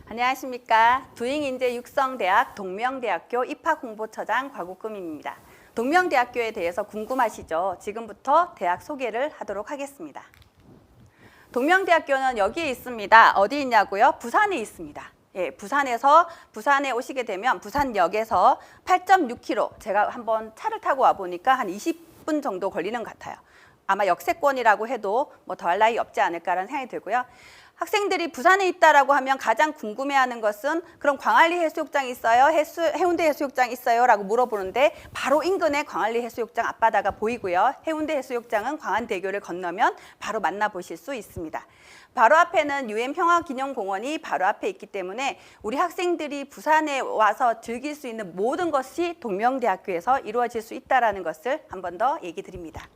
안녕하십니까. 두잉인재육성대학 동명대학교 입학홍보처장 곽옥금입니다. 동명대학교에 대해서 궁금하시죠? 지금부터 대학 소개를 하도록 하겠습니다. 동명대학교는 여기에 있습니다. 어디 있냐고요? 부산에 있습니다. 예, 부산에 오시게 되면 부산역에서 8.6km, 제가 한번 차를 타고 와보니까 한 20분 정도 걸리는 것 같아요. 아마 역세권이라고 해도 뭐 더할 나위 없지 않을까라는 생각이 들고요. 학생들이 부산에 있다라고 하면 가장 궁금해하는 것은 그럼 광안리 해수욕장 있어요? 해운대 해수욕장 있어요? 라고 물어보는데 바로 인근에 광안리 해수욕장 앞바다가 보이고요. 해운대 해수욕장은 광안대교를 건너면 바로 만나보실 수 있습니다. 바로 앞에는 UN 평화기념공원이 바로 앞에 있기 때문에 우리 학생들이 부산에 와서 즐길 수 있는 모든 것이 동명대학교에서 이루어질 수 있다는 것을 한 번 더 얘기 드립니다.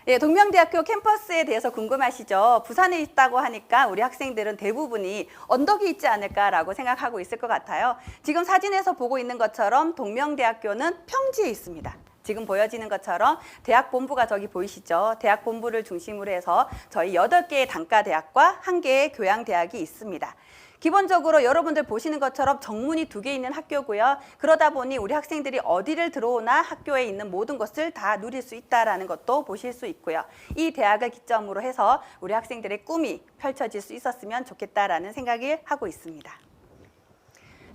예, 동명대학교 캠퍼스에 대해서 궁금하시죠? 부산에 있다고 하니까 우리 학생들은 대부분이 언덕이 있지 않을까라고 생각하고 있을 것 같아요. 지금 사진에서 보고 있는 것처럼 동명대학교는 평지에 있습니다. 지금 보여지는 것처럼 대학 본부가 저기 보이시죠? 대학 본부를 중심으로 해서 저희 8개의 단과대학과 1개의 교양대학이 있습니다. 기본적으로 여러분들 보시는 것처럼 정문이 2개 있는 학교고요. 그러다 보니 우리 학생들이 어디를 들어오나 학교에 있는 모든 것을 다 누릴 수 있다는 것도 보실 수 있고요. 이 대학을 기점으로 해서 우리 학생들의 꿈이 펼쳐질 수 있었으면 좋겠다라는 생각을 하고 있습니다.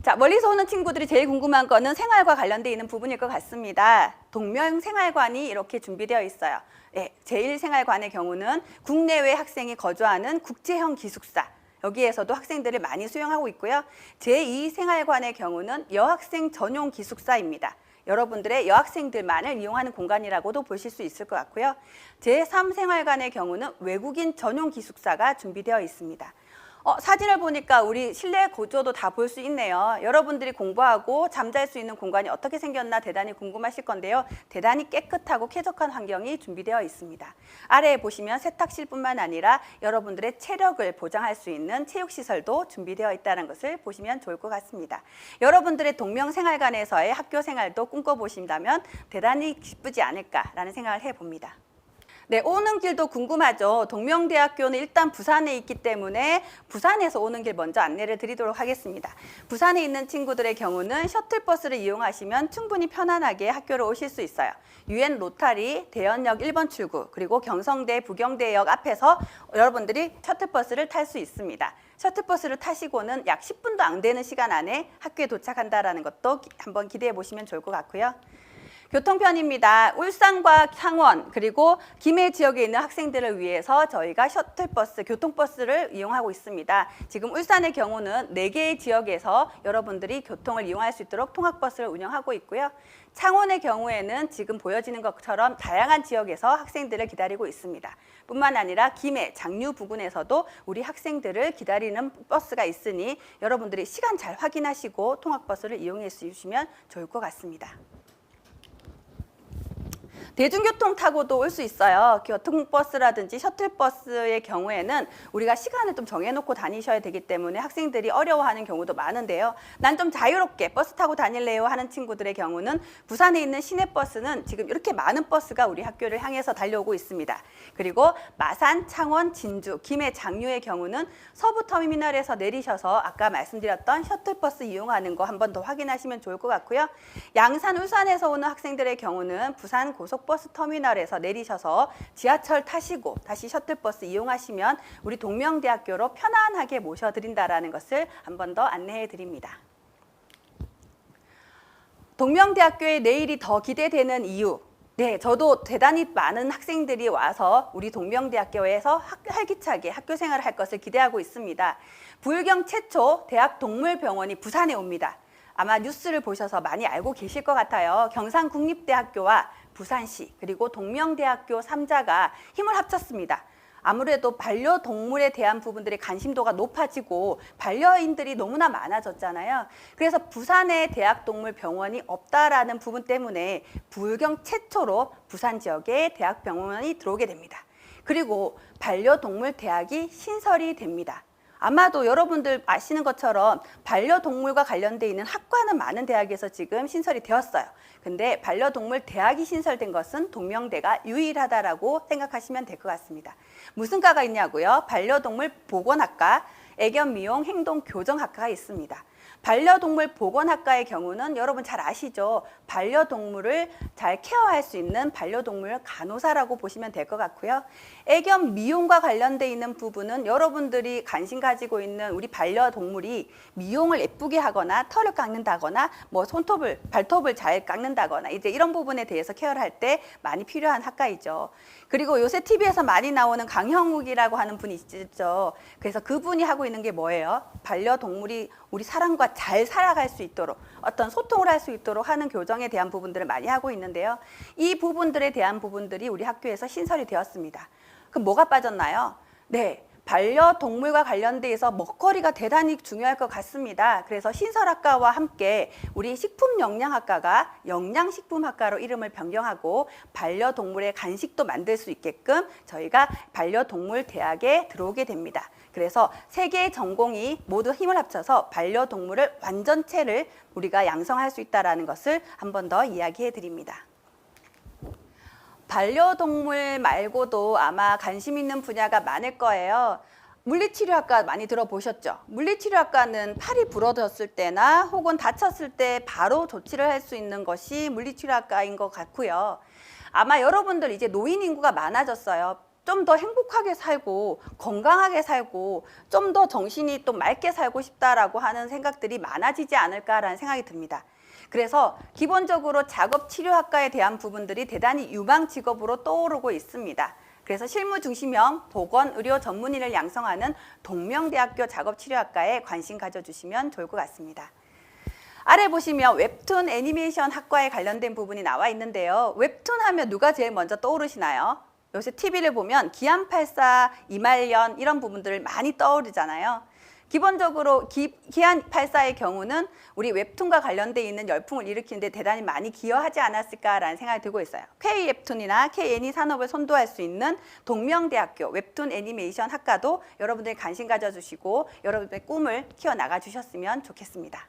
자, 멀리서 오는 친구들이 제일 궁금한 거는 생활과 관련되어 있는 부분일 것 같습니다. 동명생활관이 이렇게 준비되어 있어요. 네, 제1생활관의 경우는 국내외 학생이 거주하는 국제형 기숙사, 여기에서도 학생들을 많이 수용하고 있고요. 제2생활관의 경우는 여학생 전용 기숙사입니다. 여러분들의 여학생들만을 이용하는 공간이라고도 보실 수 있을 것 같고요. 제3생활관의 경우는 외국인 전용 기숙사가 준비되어 있습니다. 사진을 보니까 우리 실내 구조도 다 볼 수 있네요. 여러분들이 공부하고 잠잘 수 있는 공간이 어떻게 생겼나 대단히 궁금하실 건데요. 대단히 깨끗하고 쾌적한 환경이 준비되어 있습니다. 아래에 보시면 세탁실뿐만 아니라 여러분들의 체력을 보장할 수 있는 체육시설도 준비되어 있다는 것을 보시면 좋을 것 같습니다. 여러분들의 동명생활관에서의 학교 생활도 꿈꿔보신다면 대단히 기쁘지 않을까라는 생각을 해봅니다. 네, 오는 길도 궁금하죠. 동명대학교는 일단 부산에 있기 때문에 부산에서 오는 길 먼저 안내를 드리도록 하겠습니다. 부산에 있는 친구들의 경우는 셔틀버스를 이용하시면 충분히 편안하게 학교를 오실 수 있어요. UN 로타리 대연역 1번 출구 그리고 경성대 부경대역 앞에서 여러분들이 셔틀버스를 탈 수 있습니다. 셔틀버스를 타시고는 약 10분도 안 되는 시간 안에 학교에 도착한다는 것도 한번 기대해 보시면 좋을 것 같고요. 교통편입니다. 울산과 창원 그리고 김해 지역에 있는 학생들을 위해서 저희가 셔틀버스, 교통버스를 이용하고 있습니다. 지금 울산의 경우는 4개의 지역에서 여러분들이 교통을 이용할 수 있도록 통학버스를 운영하고 있고요. 창원의 경우에는 지금 보여지는 것처럼 다양한 지역에서 학생들을 기다리고 있습니다. 뿐만 아니라 김해, 장류 부근에서도 우리 학생들을 기다리는 버스가 있으니 여러분들이 시간 잘 확인하시고 통학버스를 이용해 주시면 좋을 것 같습니다. 대중교통 타고도 올 수 있어요. 교통버스라든지 셔틀버스의 경우에는 우리가 시간을 좀 정해놓고 다니셔야 되기 때문에 학생들이 어려워하는 경우도 많은데요. 난 좀 자유롭게 버스 타고 다닐래요 하는 친구들의 경우는 부산에 있는 시내버스는 지금 이렇게 많은 버스가 우리 학교를 향해서 달려오고 있습니다. 그리고 마산, 창원, 진주, 김해, 장류의 경우는 서부터미널에서 내리셔서 아까 말씀드렸던 셔틀버스 이용하는 거 한 번 더 확인하시면 좋을 것 같고요. 양산, 울산에서 오는 학생들의 경우는 부산 고속버스 터미널에서 내리셔서 지하철 타시고 다시 셔틀버스 이용하시면 우리 동명대학교로 편안하게 모셔드린다는 것을 한 번 더 안내해 드립니다. 동명대학교의 내일이 더 기대되는 이유. 네, 저도 대단히 많은 학생들이 와서 우리 동명대학교에서 활기차게 학교 생활을 할 것을 기대하고 있습니다. 부울경 최초 대학동물병원이 부산에 옵니다. 아마 뉴스를 보셔서 많이 알고 계실 것 같아요. 경상국립대학교와 부산시 그리고 동명대학교 3자가 힘을 합쳤습니다. 아무래도 반려동물에 대한 부분들의 관심도가 높아지고 반려인들이 너무나 많아졌잖아요. 그래서 부산에 대학동물병원이 없다라는 부분 때문에 부울경 최초로 부산 지역에 대학병원이 들어오게 됩니다. 그리고 반려동물 대학이 신설이 됩니다. 아마도 여러분들 아시는 것처럼 반려동물과 관련돼 있는 학과는 많은 대학에서 지금 신설이 되었어요. 근데 반려동물 대학이 신설된 것은 동명대가 유일하다라고 생각하시면 될 것 같습니다. 무슨 과가 있냐고요? 반려동물 보건학과, 애견 미용 행동 교정학과가 있습니다. 반려동물 보건학과의 경우는 여러분 잘 아시죠? 반려동물을 잘 케어할 수 있는 반려동물 간호사라고 보시면 될 것 같고요. 애견 미용과 관련돼 있는 부분은 여러분들이 관심 가지고 있는 우리 반려동물이 미용을 예쁘게 하거나 털을 깎는다거나 뭐 손톱을 발톱을 잘 깎는다거나 이제 이런 부분에 대해서 케어를 할 때 많이 필요한 학과이죠. 그리고 요새 TV에서 많이 나오는 강형욱이라고 하는 분이 있죠. 그래서 그분이 하고 있는 게 뭐예요? 반려동물이 우리 사람과 잘 살아갈 수 있도록 어떤 소통을 할 수 있도록 하는 교정에 대한 부분들을 많이 하고 있는데요. 이 부분들에 대한 부분들이 우리 학교에서 신설이 되었습니다. 그럼 뭐가 빠졌나요? 네. 반려동물과 관련돼서 먹거리가 대단히 중요할 것 같습니다. 그래서 신설학과와 함께 우리 식품영양학과가 영양식품학과로 이름을 변경하고 반려동물의 간식도 만들 수 있게끔 저희가 반려동물 대학에 들어오게 됩니다. 그래서 세 개의 전공이 모두 힘을 합쳐서 반려동물을 완전체를 우리가 양성할 수 있다는 것을 한 번 더 이야기해 드립니다. 반려동물 말고도 아마 관심 있는 분야가 많을 거예요. 물리치료학과 많이 들어보셨죠? 물리치료학과는 팔이 부러졌을 때나 혹은 다쳤을 때 바로 조치를 할 수 있는 것이 물리치료학과인 것 같고요. 아마 여러분들 이제 노인 인구가 많아졌어요. 좀 더 행복하게 살고 건강하게 살고 좀 더 정신이 또 맑게 살고 싶다라고 하는 생각들이 많아지지 않을까라는 생각이 듭니다. 그래서 기본적으로 작업치료학과에 대한 부분들이 대단히 유망 직업으로 떠오르고 있습니다. 그래서 실무 중심형 보건의료 전문의를 양성하는 동명대학교 작업치료학과에 관심 가져주시면 좋을 것 같습니다. 아래 보시면 웹툰 애니메이션 학과에 관련된 부분이 나와 있는데요. 웹툰 하면 누가 제일 먼저 떠오르시나요? 요새 TV를 보면 기안84, 이말년 이런 부분들을 많이 떠오르잖아요. 기본적으로 기안84의 경우는 우리 웹툰과 관련돼 있는 열풍을 일으키는데 대단히 많이 기여하지 않았을까라는 생각이 들고 있어요. K웹툰이나 K애니 산업을 선도할 수 있는 동명대학교 웹툰 애니메이션 학과도 여러분들이 관심 가져주시고 여러분들의 꿈을 키워나가 주셨으면 좋겠습니다.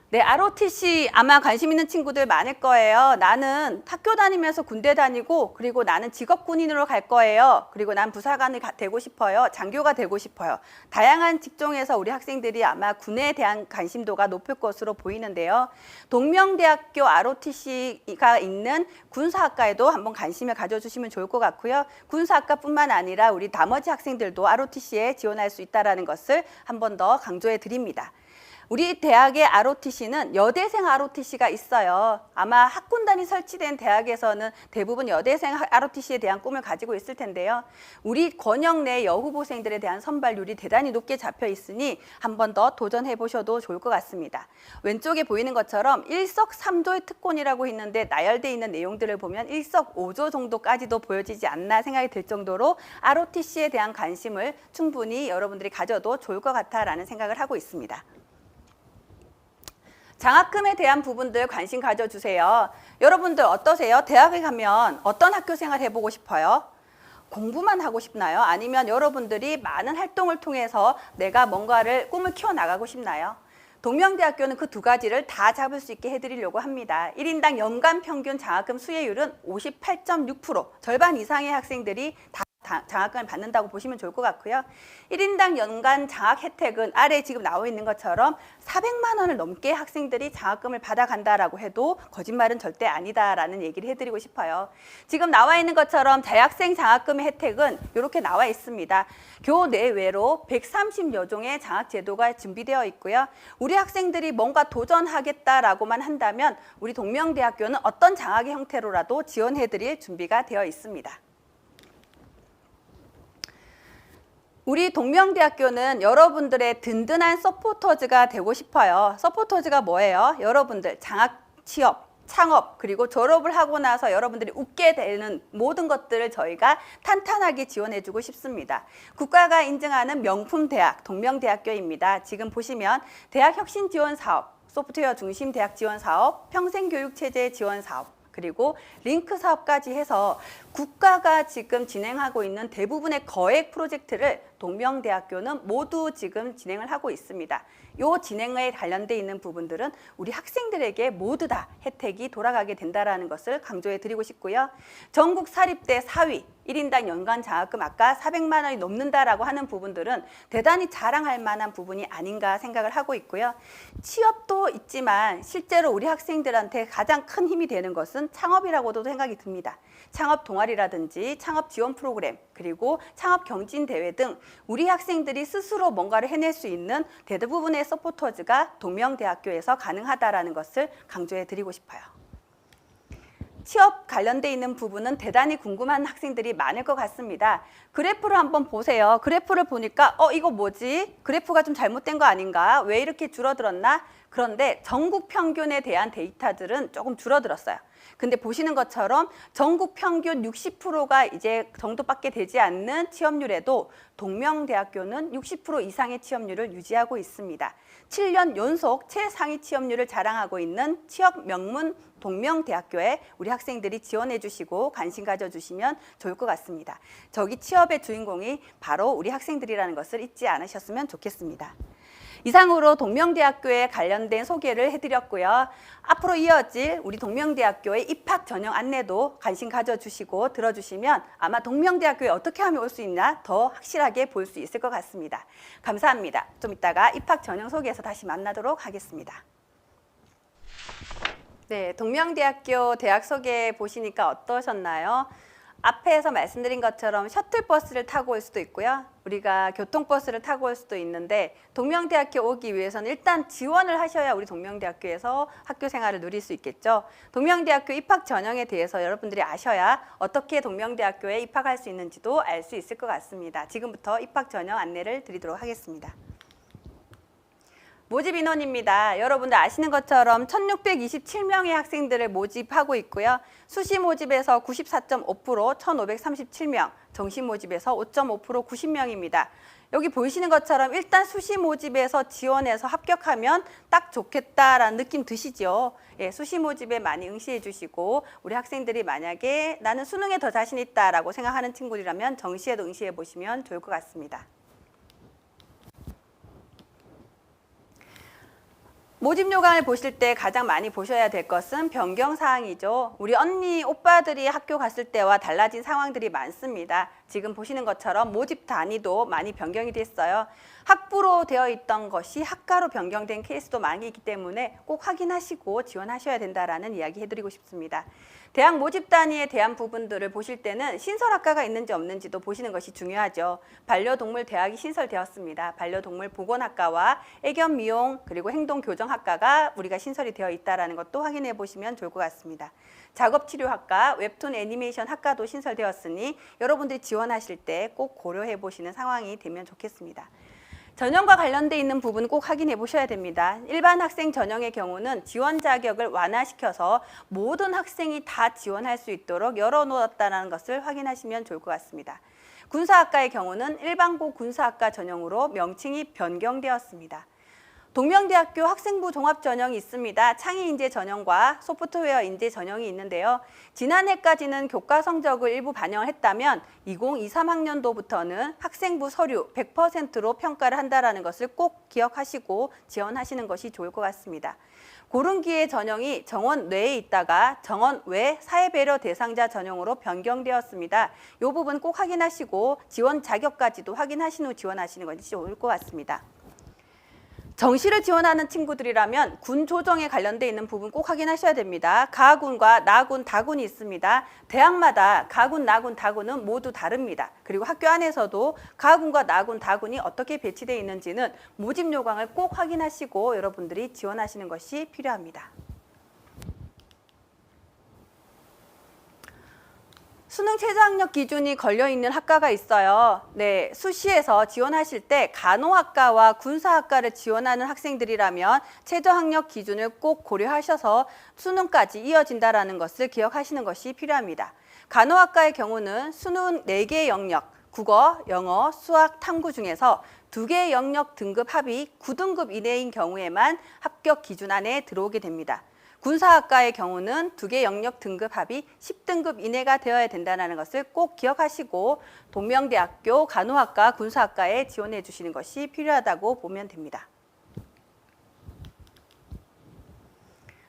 네, ROTC 아마 관심 있는 친구들 많을 거예요. 나는 학교 다니면서 군대 다니고 그리고 나는 직업 군인으로 갈 거예요. 그리고 난 부사관이 되고 싶어요. 장교가 되고 싶어요. 다양한 직종에서 우리 학생들이 아마 군에 대한 관심도가 높을 것으로 보이는데요. 동명대학교 ROTC가 있는 군사학과에도 한번 관심을 가져주시면 좋을 것 같고요. 군사학과뿐만 아니라 우리 나머지 학생들도 ROTC에 지원할 수 있다는 것을 한 번 더 강조해 드립니다. 우리 대학의 ROTC는 여대생 ROTC가 있어요. 아마 학군단이 설치된 대학에서는 대부분 여대생 ROTC에 대한 꿈을 가지고 있을 텐데요. 우리 권역 내 여후보생들에 대한 선발률이 대단히 높게 잡혀 있으니 한 번 더 도전해 보셔도 좋을 것 같습니다. 왼쪽에 보이는 것처럼 일석삼조의 특권이라고 했는데 나열되어 있는 내용들을 보면 일석오조 정도까지도 보여지지 않나 생각이 들 정도로 ROTC에 대한 관심을 충분히 여러분들이 가져도 좋을 것 같다라는 생각을 하고 있습니다. 장학금에 대한 부분들 관심 가져주세요. 여러분들 어떠세요? 대학에 가면 어떤 학교 생활 해보고 싶어요? 공부만 하고 싶나요? 아니면 여러분들이 많은 활동을 통해서 내가 뭔가를 꿈을 키워나가고 싶나요? 동명대학교는 그 두 가지를 다 잡을 수 있게 해드리려고 합니다. 1인당 연간 평균 장학금 수혜율은 58.6%, 절반 이상의 학생들이 다 장학금을 받는다고 보시면 좋을 것 같고요. 1인당 연간 장학 혜택은 아래 지금 나와 있는 것처럼 400만 원을 넘게 학생들이 장학금을 받아간다라고 해도 거짓말은 절대 아니다라는 얘기를 해드리고 싶어요. 지금 나와 있는 것처럼 재학생 장학금의 혜택은 이렇게 나와 있습니다. 교내외로 130여 종의 장학 제도가 준비되어 있고요. 우리 학생들이 뭔가 도전하겠다라고만 한다면 우리 동명대학교는 어떤 장학의 형태로라도 지원해드릴 준비가 되어 있습니다. 우리 동명대학교는 여러분들의 든든한 서포터즈가 되고 싶어요. 서포터즈가 뭐예요? 여러분들 장학, 취업, 창업, 그리고 졸업을 하고 나서 여러분들이 웃게 되는 모든 것들을 저희가 탄탄하게 지원해주고 싶습니다. 국가가 인증하는 명품 대학, 동명대학교입니다. 지금 보시면 대학 혁신 지원 사업, 소프트웨어 중심 대학 지원 사업, 평생교육체제 지원 사업, 그리고 링크 사업까지 해서 국가가 지금 진행하고 있는 대부분의 거액 프로젝트를 동명대학교는 모두 지금 진행을 하고 있습니다. 이 진행에 관련돼 있는 부분들은 우리 학생들에게 모두 다 혜택이 돌아가게 된다는 것을 강조해 드리고 싶고요. 전국 사립대 4위, 1인당 연간 장학금 아까 400만 원이 넘는다라고 하는 부분들은 대단히 자랑할 만한 부분이 아닌가 생각을 하고 있고요. 취업도 있지만 실제로 우리 학생들한테 가장 큰 힘이 되는 것은 창업이라고도 생각이 듭니다. 창업 동아리라든지 창업 지원 프로그램, 그리고 창업 경진 대회 등 우리 학생들이 스스로 뭔가를 해낼 수 있는 대부분의 서포터즈가 동명대학교에서 가능하다라는 것을 강조해 드리고 싶어요. 취업 관련돼 있는 부분은 대단히 궁금한 학생들이 많을 것 같습니다. 그래프를 한번 보세요. 그래프를 보니까 이거 뭐지? 그래프가 좀 잘못된 거 아닌가? 왜 이렇게 줄어들었나? 그런데 전국 평균에 대한 데이터들은 조금 줄어들었어요. 근데 보시는 것처럼 전국 평균 60%가 이제 정도밖에 되지 않는 취업률에도 동명대학교는 60% 이상의 취업률을 유지하고 있습니다. 7년 연속 최상위 취업률을 자랑하고 있는 취업 명문 동명대학교에 우리 학생들이 지원해 주시고 관심 가져주시면 좋을 것 같습니다. 저기 취업의 주인공이 바로 우리 학생들이라는 것을 잊지 않으셨으면 좋겠습니다. 이상으로 동명대학교에 관련된 소개를 해드렸고요. 앞으로 이어질 우리 동명대학교의 입학 전형 안내도 관심 가져주시고 들어주시면 아마 동명대학교에 어떻게 하면 올 수 있나 더 확실하게 볼 수 있을 것 같습니다. 감사합니다. 좀 이따가 입학 전형 소개에서 다시 만나도록 하겠습니다. 네, 동명대학교 대학 소개 보시니까 어떠셨나요? 앞에서 말씀드린 것처럼 셔틀버스를 타고 올 수도 있고요. 우리가 교통버스를 타고 올 수도 있는데 동명대학교 오기 위해서는 일단 지원을 하셔야 우리 동명대학교에서 학교 생활을 누릴 수 있겠죠. 동명대학교 입학 전형에 대해서 여러분들이 아셔야 어떻게 동명대학교에 입학할 수 있는지도 알 수 있을 것 같습니다. 지금부터 입학 전형 안내를 드리도록 하겠습니다. 모집 인원입니다. 여러분들 아시는 것처럼 1627명의 학생들을 모집하고 있고요. 수시 모집에서 94.5%, 1537명, 정시 모집에서 5.5% 90명입니다. 여기 보이시는 것처럼 일단 수시 모집에서 지원해서 합격하면 딱 좋겠다라는 느낌 드시죠? 예, 수시 모집에 많이 응시해 주시고 우리 학생들이 만약에 나는 수능에 더 자신 있다라고 생각하는 친구들이라면 정시에도 응시해 보시면 좋을 것 같습니다. 모집 요강을 보실 때 가장 많이 보셔야 될 것은 변경 사항이죠. 우리 언니, 오빠들이 학교 갔을 때와 달라진 상황들이 많습니다. 지금 보시는 것처럼 모집 단위도 많이 변경이 됐어요. 학부로 되어 있던 것이 학과로 변경된 케이스도 많이 있기 때문에 꼭 확인하시고 지원하셔야 된다라는 이야기 해드리고 싶습니다. 대학 모집 단위에 대한 부분들을 보실 때는 신설학과가 있는지 없는지도 보시는 것이 중요하죠. 반려동물 대학이 신설되었습니다. 반려동물 보건학과와 애견 미용 그리고 행동교정학과가 우리가 신설이 되어 있다는 것도 확인해 보시면 좋을 것 같습니다. 작업치료학과, 웹툰 애니메이션 학과도 신설되었으니 여러분들이 지원하실 때 꼭 고려해 보시는 상황이 되면 좋겠습니다. 전형과 관련돼 있는 부분 꼭 확인해 보셔야 됩니다. 일반 학생 전형의 경우는 지원 자격을 완화시켜서 모든 학생이 다 지원할 수 있도록 열어놓았다는 것을 확인하시면 좋을 것 같습니다. 군사학과의 경우는 일반고 군사학과 전형으로 명칭이 변경되었습니다. 동명대학교 학생부 종합 전형이 있습니다. 창의 인재 전형과 소프트웨어 인재 전형이 있는데요. 지난해까지는 교과 성적을 일부 반영을 했다면 2023학년도부터는 학생부 서류 100%로 평가를 한다는 것을 꼭 기억하시고 지원하시는 것이 좋을 것 같습니다. 고른기의 전형이 정원 내에 있다가 정원 외 사회배려 대상자 전형으로 변경되었습니다. 이 부분 꼭 확인하시고 지원 자격까지도 확인하신 후 지원하시는 것이 좋을 것 같습니다. 정시를 지원하는 친구들이라면 군 조정에 관련돼 있는 부분 꼭 확인하셔야 됩니다. 가군과 나군, 다군이 있습니다. 대학마다 가군, 나군, 다군은 모두 다릅니다. 그리고 학교 안에서도 가군과 나군, 다군이 어떻게 배치되어 있는지는 모집 요강을 꼭 확인하시고 여러분들이 지원하시는 것이 필요합니다. 수능 최저학력 기준이 걸려있는 학과가 있어요. 네, 수시에서 지원하실 때 간호학과와 군사학과를 지원하는 학생들이라면 최저학력 기준을 꼭 고려하셔서 수능까지 이어진다는 것을 기억하시는 것이 필요합니다. 간호학과의 경우는 수능 4개의 영역, 국어, 영어, 수학, 탐구 중에서 2개의 영역 등급 합이 9등급 이내인 경우에만 합격 기준 안에 들어오게 됩니다. 군사학과의 경우는 두 개 영역 등급 합이 10등급 이내가 되어야 된다는 것을 꼭 기억하시고 동명대학교 간호학과, 군사학과에 지원해 주시는 것이 필요하다고 보면 됩니다.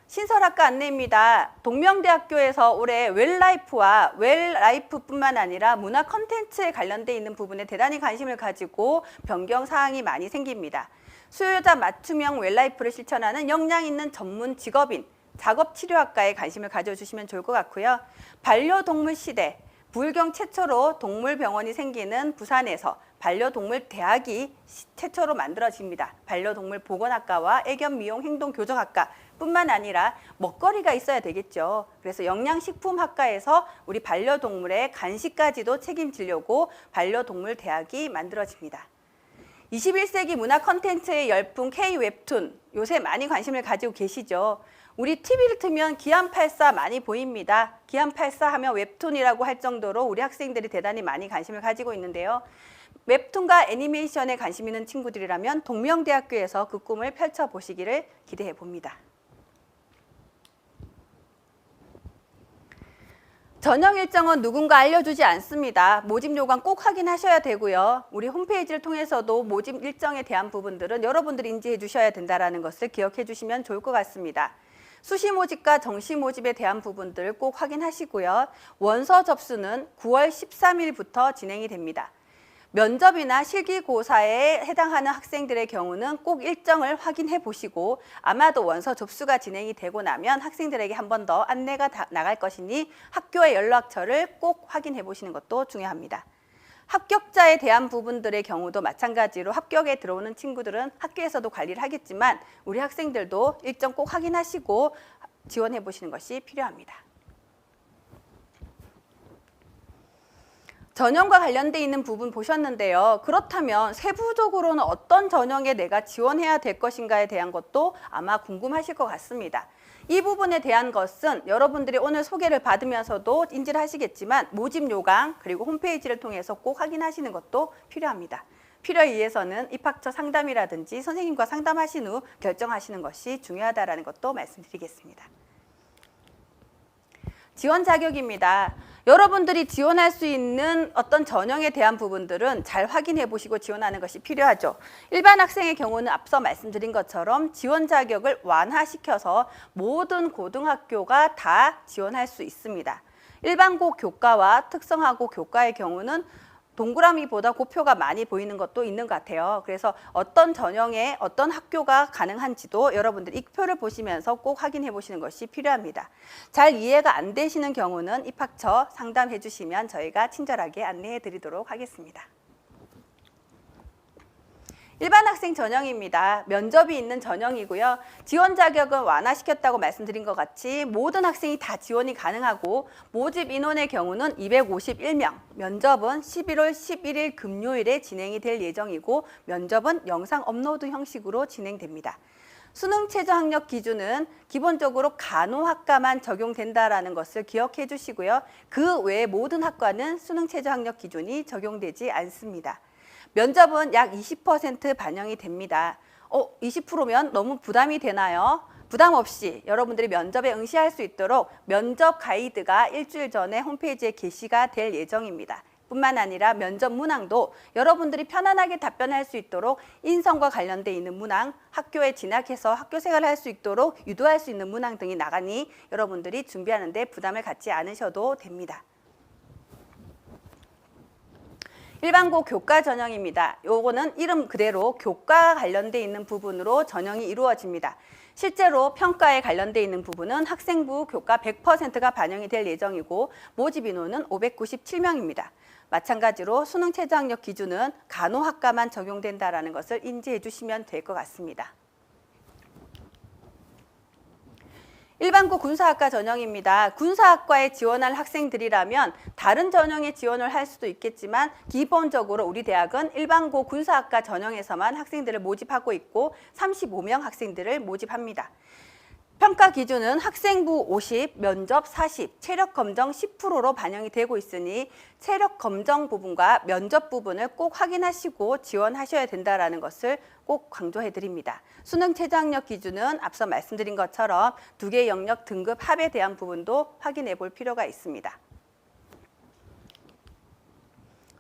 신설학과 안내입니다. 동명대학교에서 올해 웰라이프와 웰라이프뿐만 아니라 문화 콘텐츠에 관련돼 있는 부분에 대단히 관심을 가지고 변경 사항이 많이 생깁니다. 수요자 맞춤형 웰라이프를 실천하는 역량 있는 전문 직업인 작업치료학과에 관심을 가져주시면 좋을 것 같고요. 반려동물 시대, 부울경 최초로 동물병원이 생기는 부산에서 반려동물 대학이 최초로 만들어집니다. 반려동물 보건학과와 애견 미용 행동 교정학과 뿐만 아니라 먹거리가 있어야 되겠죠. 그래서 영양식품학과에서 우리 반려동물의 간식까지도 책임지려고 반려동물 대학이 만들어집니다. 21세기 문화 콘텐츠의 열풍 K-웹툰, 요새 많이 관심을 가지고 계시죠. 우리 TV를 틀면 기안84 많이 보입니다. 기안84 하면 웹툰이라고 할 정도로 우리 학생들이 대단히 많이 관심을 가지고 있는데요. 웹툰과 애니메이션에 관심 있는 친구들이라면 동명대학교에서 그 꿈을 펼쳐보시기를 기대해 봅니다. 전형 일정은 누군가 알려주지 않습니다. 모집 요강 꼭 확인하셔야 되고요. 우리 홈페이지를 통해서도 모집 일정에 대한 부분들은 여러분들이 인지해 주셔야 된다는 것을 기억해 주시면 좋을 것 같습니다. 수시 모집과 정시 모집에 대한 부분들 꼭 확인하시고요. 원서 접수는 9월 13일부터 진행이 됩니다. 면접이나 실기고사에 해당하는 학생들의 경우는 꼭 일정을 확인해 보시고 아마도 원서 접수가 진행이 되고 나면 학생들에게 한 번 더 안내가 나갈 것이니 학교의 연락처를 꼭 확인해 보시는 것도 중요합니다. 합격자에 대한 부분들의 경우도 마찬가지로 합격에 들어오는 친구들은 학교에서도 관리를 하겠지만 우리 학생들도 일정 꼭 확인하시고 지원해 보시는 것이 필요합니다. 전형과 관련돼 있는 부분 보셨는데요. 그렇다면 세부적으로는 어떤 전형에 내가 지원해야 될 것인가에 대한 것도 아마 궁금하실 것 같습니다. 이 부분에 대한 것은 여러분들이 오늘 소개를 받으면서도 인지를 하시겠지만 모집 요강 그리고 홈페이지를 통해서 꼭 확인하시는 것도 필요합니다. 필요에 의해서는 입학처 상담이라든지 선생님과 상담하신 후 결정하시는 것이 중요하다는 것도 말씀드리겠습니다. 지원 자격입니다. 여러분들이 지원할 수 있는 어떤 전형에 대한 부분들은 잘 확인해 보시고 지원하는 것이 필요하죠. 일반 학생의 경우는 앞서 말씀드린 것처럼 지원 자격을 완화시켜서 모든 고등학교가 다 지원할 수 있습니다. 일반고 교과와 특성화고 교과의 경우는 동그라미보다 고표가 많이 보이는 것도 있는 것 같아요. 그래서 어떤 전형에 어떤 학교가 가능한지도 여러분들 익표를 보시면서 꼭 확인해 보시는 것이 필요합니다. 잘 이해가 안 되시는 경우는 입학처 상담해 주시면 저희가 친절하게 안내해 드리도록 하겠습니다. 일반 학생 전형입니다. 면접이 있는 전형이고요. 지원 자격은 완화시켰다고 말씀드린 것 같이 모든 학생이 다 지원이 가능하고 모집 인원의 경우는 251명, 면접은 11월 11일 금요일에 진행이 될 예정이고 면접은 영상 업로드 형식으로 진행됩니다. 수능 최저 학력 기준은 기본적으로 간호학과만 적용된다라는 것을 기억해 주시고요. 그 외 모든 학과는 수능 최저 학력 기준이 적용되지 않습니다. 면접은 약 20% 반영이 됩니다. 20%면 너무 부담이 되나요? 부담 없이 여러분들이 면접에 응시할 수 있도록 면접 가이드가 일주일 전에 홈페이지에 게시가 될 예정입니다. 뿐만 아니라 면접 문항도 여러분들이 편안하게 답변할 수 있도록 인성과 관련돼 있는 문항, 학교에 진학해서 학교 생활을 할 수 있도록 유도할 수 있는 문항 등이 나가니 여러분들이 준비하는 데 부담을 갖지 않으셔도 됩니다. 일반고 교과 전형입니다. 요거는 이름 그대로 교과와 관련돼 있는 부분으로 전형이 이루어집니다. 실제로 평가에 관련돼 있는 부분은 학생부 교과 100%가 반영이 될 예정이고 모집 인원은 597명입니다. 마찬가지로 수능 최저 학력 기준은 간호학과만 적용된다는 것을 인지해 주시면 될 것 같습니다. 일반고 군사학과 전형입니다. 군사학과에 지원할 학생들이라면 다른 전형에 지원을 할 수도 있겠지만 기본적으로 우리 대학은 일반고 군사학과 전형에서만 학생들을 모집하고 있고 35명 학생들을 모집합니다. 평가 기준은 학생부 50, 면접 40, 체력 검정 10%로 반영이 되고 있으니 체력 검정 부분과 면접 부분을 꼭 확인하시고 지원하셔야 된다는 것을 꼭 강조해 드립니다. 수능 최저학력 기준은 앞서 말씀드린 것처럼 두 개 영역 등급 합에 대한 부분도 확인해 볼 필요가 있습니다.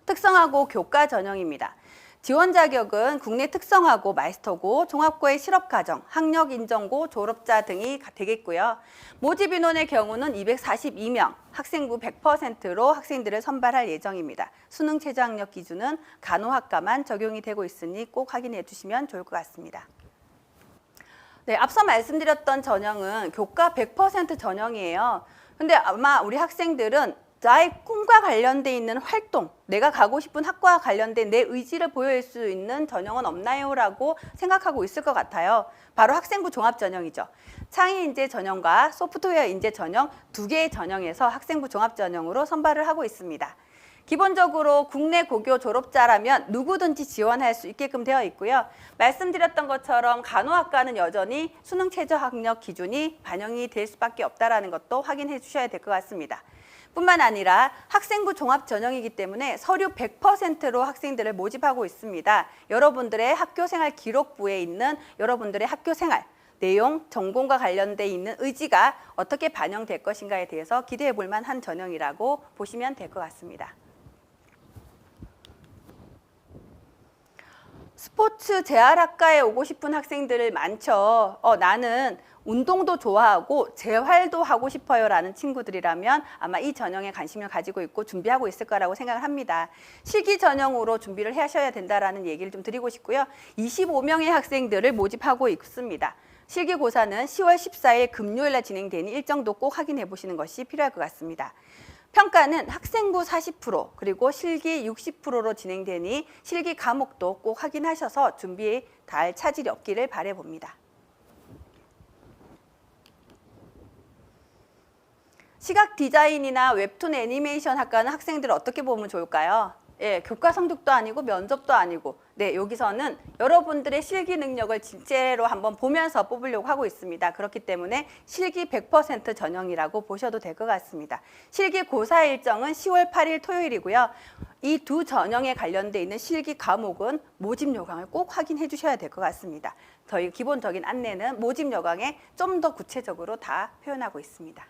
특성화고 교과 전형입니다. 지원 자격은 국내 특성화고 마스터고, 종합고의 실업과정, 학력인정고, 졸업자 등이 되겠고요. 모집 인원의 경우는 242명, 학생부 100%로 학생들을 선발할 예정입니다. 수능 최저학력 기준은 간호학과만 적용이 되고 있으니 꼭 확인해 주시면 좋을 것 같습니다. 네, 앞서 말씀드렸던 전형은 교과 100% 전형이에요. 근데 아마 우리 학생들은 나의 꿈과 관련돼 있는 활동, 내가 가고 싶은 학과와 관련된 내 의지를 보여줄 수 있는 전형은 없나요? 라고 생각하고 있을 것 같아요. 바로 학생부 종합전형이죠. 창의인재 전형과 소프트웨어 인재 전형 두 개의 전형에서 학생부 종합전형으로 선발을 하고 있습니다. 기본적으로 국내 고교 졸업자라면 누구든지 지원할 수 있게끔 되어 있고요. 말씀드렸던 것처럼 간호학과는 여전히 수능 최저학력 기준이 반영이 될 수밖에 없다는 것도 확인해 주셔야 될 것 같습니다. 뿐만 아니라 학생부 종합 전형이기 때문에 서류 100%로 학생들을 모집하고 있습니다. 여러분들의 학교생활 기록부에 있는 여러분들의 학교생활, 내용, 전공과 관련돼 있는 의지가 어떻게 반영될 것인가에 대해서 기대해 볼 만한 전형이라고 보시면 될 것 같습니다. 스포츠 재활학과에 오고 싶은 학생들 많죠. 나는 운동도 좋아하고 재활도 하고 싶어요 라는 친구들이라면 아마 이 전형에 관심을 가지고 있고 준비하고 있을 거라고 생각을 합니다. 실기 전형으로 준비를 하셔야 된다는 얘기를 좀 드리고 싶고요. 25명의 학생들을 모집하고 있습니다. 실기고사는 10월 14일 금요일에 진행되니 일정도 꼭 확인해 보시는 것이 필요할 것 같습니다. 평가는 학생부 40% 그리고 실기 60%로 진행되니 실기 과목도 꼭 확인하셔서 준비에 달 차질이 없기를 바라봅니다. 시각 디자인이나 웹툰 애니메이션 학과는 학생들 어떻게 보면 좋을까요? 예, 교과 성적도 아니고 면접도 아니고 네, 여기서는 여러분들의 실기 능력을 진짜로 한번 보면서 뽑으려고 하고 있습니다. 그렇기 때문에 실기 100% 전형이라고 보셔도 될 것 같습니다. 실기 고사 일정은 10월 8일 토요일이고요. 이 두 전형에 관련돼 있는 실기 과목은 모집 요강을 꼭 확인해 주셔야 될 것 같습니다. 저희 기본적인 안내는 모집 요강에 좀 더 구체적으로 다 표현하고 있습니다.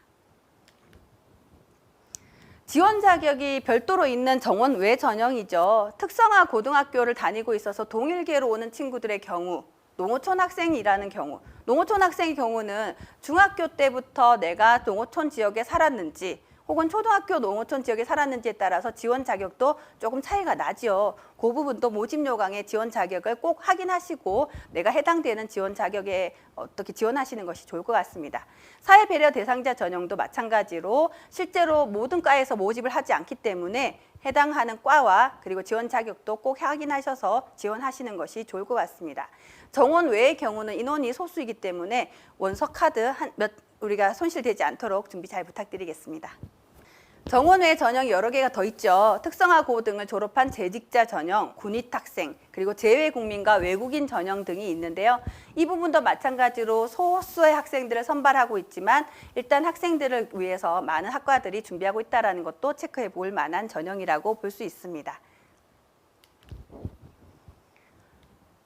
지원 자격이 별도로 있는 정원 외 전형이죠. 특성화 고등학교를 다니고 있어서 동일계로 오는 친구들의 경우, 농어촌 학생이라는 경우, 농어촌 학생의 경우는 중학교 때부터 내가 농어촌 지역에 살았는지 혹은 초등학교 농어촌 지역에 살았는지에 따라서 지원 자격도 조금 차이가 나죠. 그 부분도 모집 요강의 지원 자격을 꼭 확인하시고 내가 해당되는 지원 자격에 어떻게 지원하시는 것이 좋을 것 같습니다. 사회배려 대상자 전형도 마찬가지로 실제로 모든 과에서 모집을 하지 않기 때문에 해당하는 과와 그리고 지원 자격도 꼭 확인하셔서 지원하시는 것이 좋을 것 같습니다. 정원 외의 경우는 인원이 소수이기 때문에 원서 카드 우리가 손실되지 않도록 준비 잘 부탁드리겠습니다. 정원 외 전형이 여러 개가 더 있죠. 특성화 고등을 졸업한 재직자 전형, 군입학생, 그리고 재외국민과 외국인 전형 등이 있는데요. 이 부분도 마찬가지로 소수의 학생들을 선발하고 있지만 일단 학생들을 위해서 많은 학과들이 준비하고 있다는 것도 체크해 볼 만한 전형이라고 볼 수 있습니다.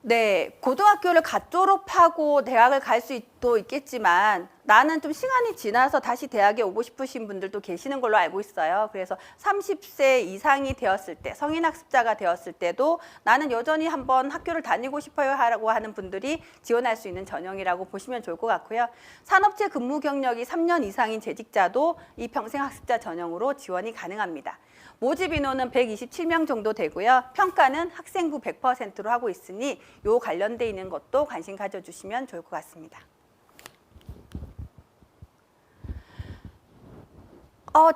네, 고등학교를 갓 졸업하고 대학을 갈 수도 있겠지만 나는 좀 시간이 지나서 다시 대학에 오고 싶으신 분들도 계시는 걸로 알고 있어요. 그래서 30세 이상이 되었을 때, 성인학습자가 되었을 때도 나는 여전히 한번 학교를 다니고 싶어요 하라고 하는 분들이 지원할 수 있는 전형이라고 보시면 좋을 것 같고요. 산업체 근무 경력이 3년 이상인 재직자도 이 평생학습자 전형으로 지원이 가능합니다. 모집 인원은 127명 정도 되고요. 평가는 학생부 100%로 하고 있으니 요 관련돼 있는 것도 관심 가져주시면 좋을 것 같습니다.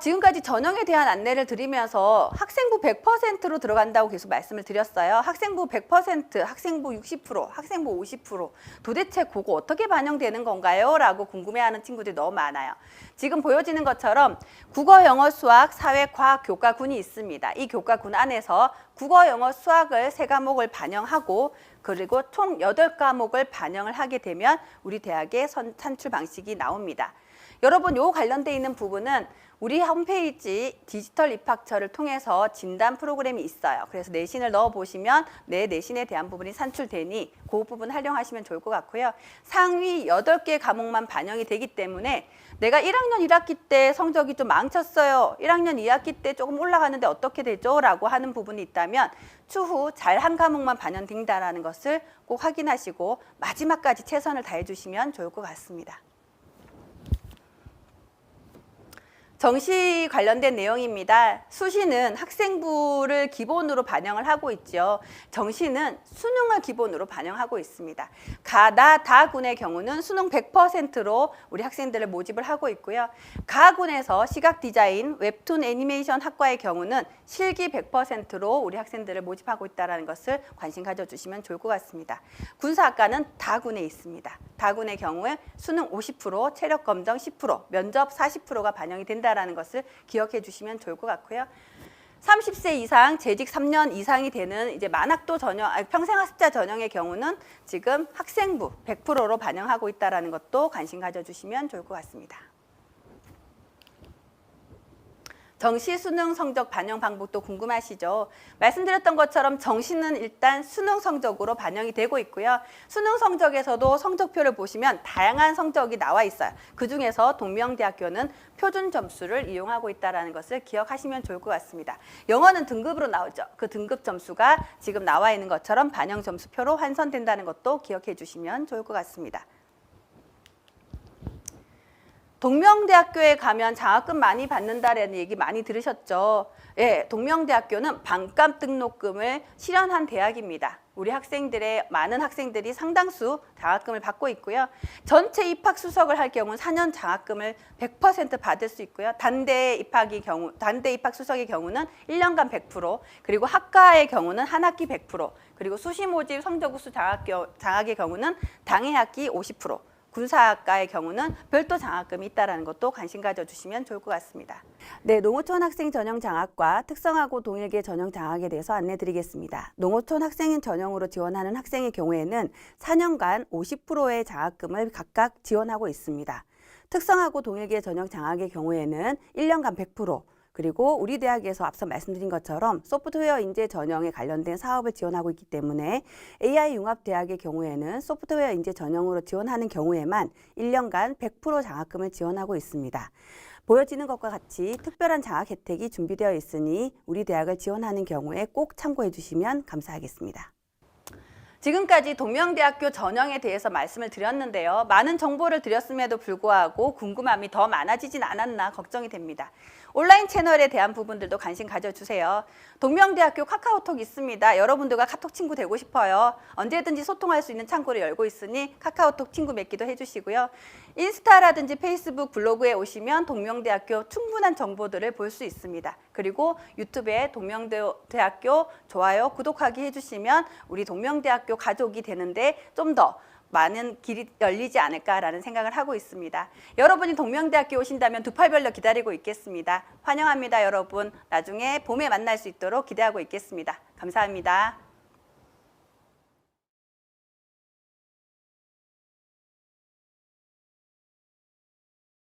지금까지 전형에 대한 안내를 드리면서 학생부 100%로 들어간다고 계속 말씀을 드렸어요. 학생부 100%, 학생부 60%, 학생부 50%. 도대체 그거 어떻게 반영되는 건가요? 라고 궁금해하는 친구들이 너무 많아요. 지금 보여지는 것처럼 국어, 영어, 수학, 사회, 과학 교과군이 있습니다. 이 교과군 안에서 국어, 영어, 수학을 3과목을 반영하고 그리고 총 8과목을 반영을 하게 되면 우리 대학의 산출 방식이 나옵니다. 여러분, 요 관련돼 있는 부분은 우리 홈페이지 디지털 입학처를 통해서 진단 프로그램이 있어요. 그래서 내신을 넣어보시면 내 내신에 대한 부분이 산출되니 그 부분 활용하시면 좋을 것 같고요. 상위 8개 과목만 반영이 되기 때문에 내가 1학년 1학기 때 성적이 좀 망쳤어요. 1학년 2학기 때 조금 올라가는데 어떻게 되죠? 라고 하는 부분이 있다면 추후 잘 한 과목만 반영된다는 것을 꼭 확인하시고 마지막까지 최선을 다해 주시면 좋을 것 같습니다. 정시 관련된 내용입니다. 수시는 학생부를 기본으로 반영을 하고 있죠. 정시는 수능을 기본으로 반영하고 있습니다. 다군의 경우는 수능 100%로 우리 학생들을 모집을 하고 있고요. 가군에서 시각 디자인, 웹툰 애니메이션 학과의 경우는 실기 100%로 우리 학생들을 모집하고 있다는 것을 관심 가져주시면 좋을 것 같습니다. 군사학과는 다군에 있습니다. 다군의 경우에 수능 50%, 체력 검정 10%, 면접 40%가 반영이 된다는 것을 기억해 주시면 좋을 것 같고요. 30세 이상, 재직 3년 이상이 되는 이제 만학도 전형, 평생학습자 전형의 경우는 지금 학생부 100%로 반영하고 있다는 것도 관심 가져주시면 좋을 것 같습니다. 정시 수능 성적 반영 방법도 궁금하시죠? 말씀드렸던 것처럼 정시는 일단 수능 성적으로 반영이 되고 있고요. 수능 성적에서도 성적표를 보시면 다양한 성적이 나와 있어요. 그중에서 동명대학교는 표준 점수를 이용하고 있다는 것을 기억하시면 좋을 것 같습니다. 영어는 등급으로 나오죠. 그 등급 점수가 지금 나와 있는 것처럼 반영 점수표로 환산된다는 것도 기억해 주시면 좋을 것 같습니다. 동명대학교에 가면 장학금 많이 받는다라는 얘기 많이 들으셨죠? 예, 동명대학교는 반값 등록금을 실현한 대학입니다. 우리 많은 학생들이 상당수 장학금을 받고 있고요. 전체 입학 수석을 할 경우 4년 장학금을 100% 받을 수 있고요. 단대 입학 수석의 경우는 1년간 100%, 그리고 학과의 경우는 한 학기 100%, 그리고 수시 모집 성적우수 장학의 경우는 당해 학기 50%. 군사학과의 경우는 별도 장학금이 있다는 것도 관심 가져주시면 좋을 것 같습니다. 네, 농어촌 학생 전형 장학과 특성화고 동일계 전형 장학에 대해서 안내드리겠습니다. 농어촌 학생인 전형으로 지원하는 학생의 경우에는 4년간 50%의 장학금을 각각 지원하고 있습니다. 특성화고 동일계 전형 장학의 경우에는 1년간 100%, 그리고 우리 대학에서 앞서 말씀드린 것처럼 소프트웨어 인재 전형에 관련된 사업을 지원하고 있기 때문에 AI 융합대학의 경우에는 소프트웨어 인재 전형으로 지원하는 경우에만 1년간 100% 장학금을 지원하고 있습니다. 보여지는 것과 같이 특별한 장학 혜택이 준비되어 있으니 우리 대학을 지원하는 경우에 꼭 참고해 주시면 감사하겠습니다. 지금까지 동명대학교 전형에 대해서 말씀을 드렸는데요. 많은 정보를 드렸음에도 불구하고 궁금함이 더 많아지진 않았나 걱정이 됩니다. 온라인 채널에 대한 부분들도 관심 가져주세요. 동명대학교 카카오톡 있습니다. 여러분들과 카톡 친구 되고 싶어요. 언제든지 소통할 수 있는 창구를 열고 있으니 카카오톡 친구 맺기도 해주시고요. 인스타라든지 페이스북, 블로그에 오시면 동명대학교 충분한 정보들을 볼 수 있습니다. 그리고 유튜브에 동명대학교 좋아요, 구독하기 해주시면 우리 동명대학교 가족이 되는데 좀 더 많은 길이 열리지 않을까라는 생각을 하고 있습니다. 여러분이 동명대학교 오신다면 두 팔 벌려 기다리고 있겠습니다. 환영합니다, 여러분. 나중에 봄에 만날 수 있도록 기대하고 있겠습니다. 감사합니다.